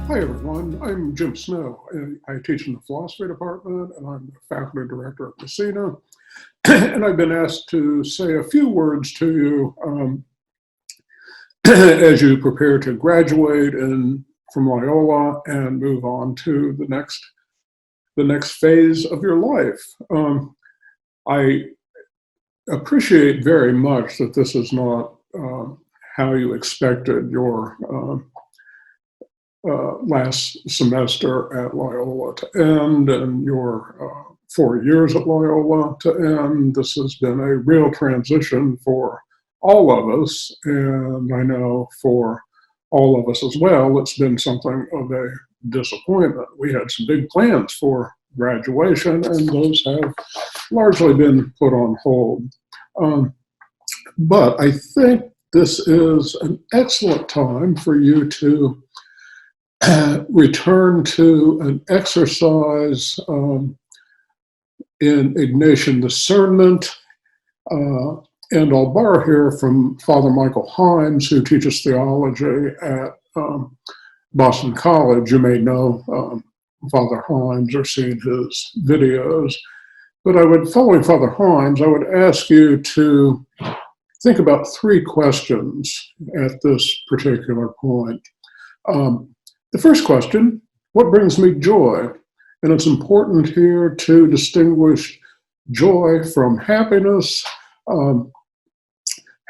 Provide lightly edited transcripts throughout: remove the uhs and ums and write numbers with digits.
Hi everyone, I'm Jim Snow, and I teach in the philosophy department, and I'm the faculty director at Messina. And I've been asked to say a few words to you as you prepare to graduate from Loyola and move on to the next phase of your life. I appreciate very much that this is not how you expected your last semester at Loyola to end and your 4 years at Loyola to end. This has been a real transition for all of us, and I know for all of us as well, it's been something of a disappointment. We had some big plans for graduation, and those have largely been put on hold. But I think this is an excellent time for you to return to an exercise in Ignatian discernment. And I'll borrow here from Father Michael Himes, who teaches theology at Boston College. You may know Father Himes or seen his videos. But following Father Himes, I would ask you to think about 3 questions at this particular point. The first question, what brings me joy? And it's important here to distinguish joy from happiness.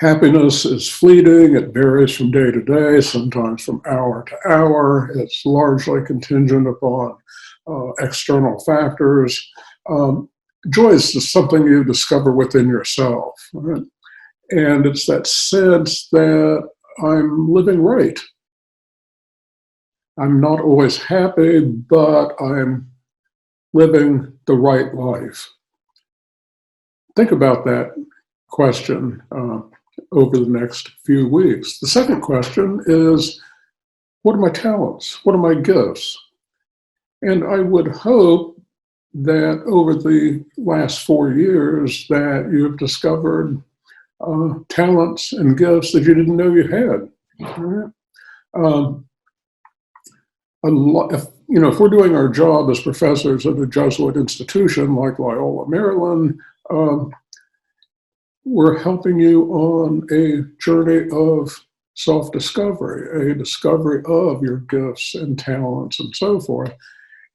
Happiness is fleeting. It varies from day to day, sometimes from hour to hour. It's largely contingent upon external factors. Joy is just something you discover within yourself. Right? And it's that sense that I'm living right. I'm not always happy, but I'm living the right life. Think about that question over the next few weeks. The second question is, what are my talents? What are my gifts? And I would hope that over the last 4 years that you've discovered talents and gifts that you didn't know you had. Right? If we're doing our job as professors at a Jesuit institution like Loyola, Maryland, we're helping you on a journey of self-discovery, a discovery of your gifts and talents and so forth.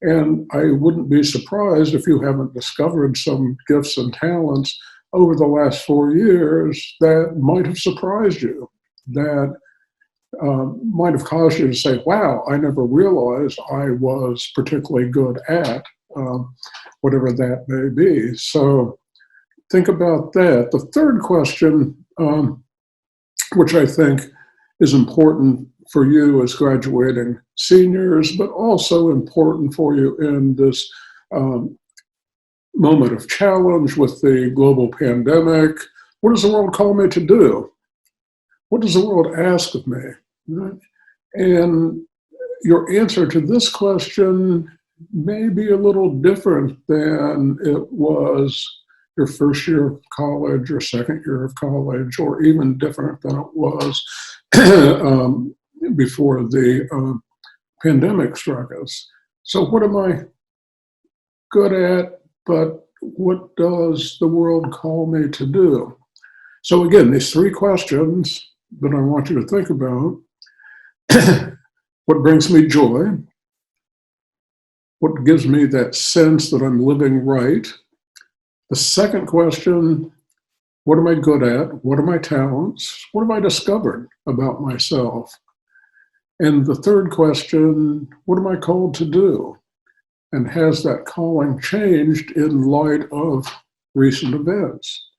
And I wouldn't be surprised if you haven't discovered some gifts and talents over the last 4 years that might have surprised you, that might have caused you to say, wow, I never realized I was particularly good at whatever that may be. So think about that. The third question, which I think is important for you as graduating seniors, but also important for you in this moment of challenge with the global pandemic. What does the world call me to do? What does the world ask of me? Right? And your answer to this question may be a little different than it was your first year of college or second year of college, or even different than it was before the pandemic struck us. So what am I good at, but what does the world call me to do? So again, these 3 questions that I want you to think about. What brings me joy? What gives me that sense that I'm living right? The second question, what am I good at? What are my talents? What have I discovered about myself? And the third question, what am I called to do? And has that calling changed in light of recent events?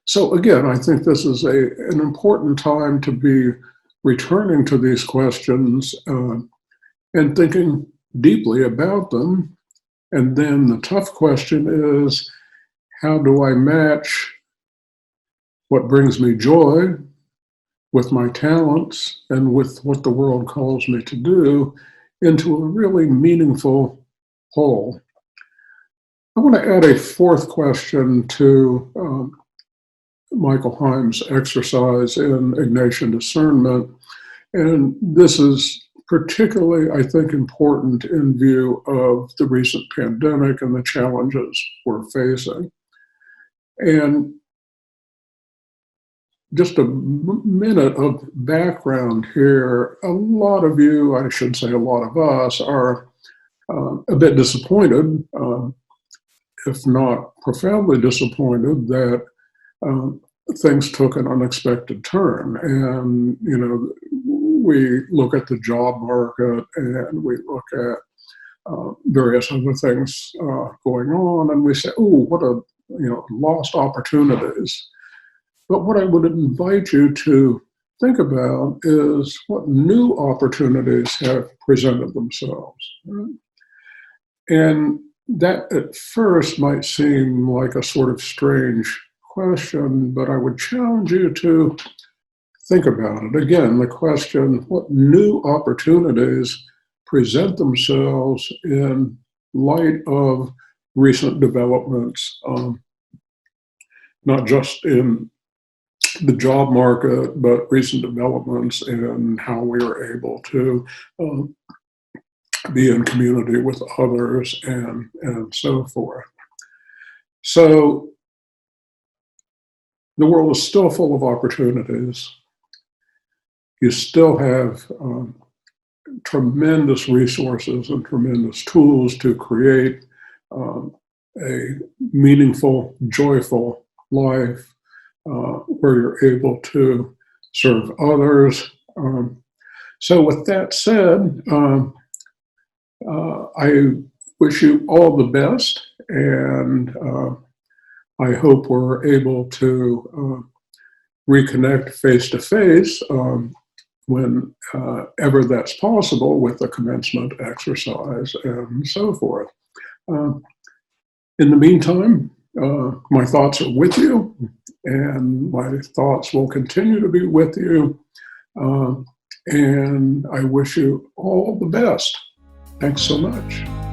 So again, I think this is an important time to be returning to these questions and thinking deeply about them. And then the tough question is, how do I match what brings me joy with my talents and with what the world calls me to do into a really meaningful whole? I want to add a 4th question to Michael Himes' exercise in Ignatian discernment. And this is particularly, I think, important in view of the recent pandemic and the challenges we're facing. And just a minute of background here. A lot of you, I should say a lot of us, are a bit disappointed, if not profoundly disappointed, that things took an unexpected turn. And, we look at the job market and we look at various other things going on, and we say, oh, what a, lost opportunities. But what I would invite you to think about is what new opportunities have presented themselves. Right? And that at first might seem like a sort of strange question, but I would challenge you to think about it. Again, the question, what new opportunities present themselves in light of recent developments, not just in the job market, but recent developments in how we are able to be in community with others and so forth. So the world is still full of opportunities. You still have tremendous resources and tremendous tools to create a meaningful, joyful life where you're able to serve others. So with that said, I wish you all the best, and I hope we're able to reconnect face-to-face whenever that's possible with the commencement exercise and so forth. In the meantime, my thoughts are with you, and my thoughts will continue to be with you. And I wish you all the best. Thanks so much.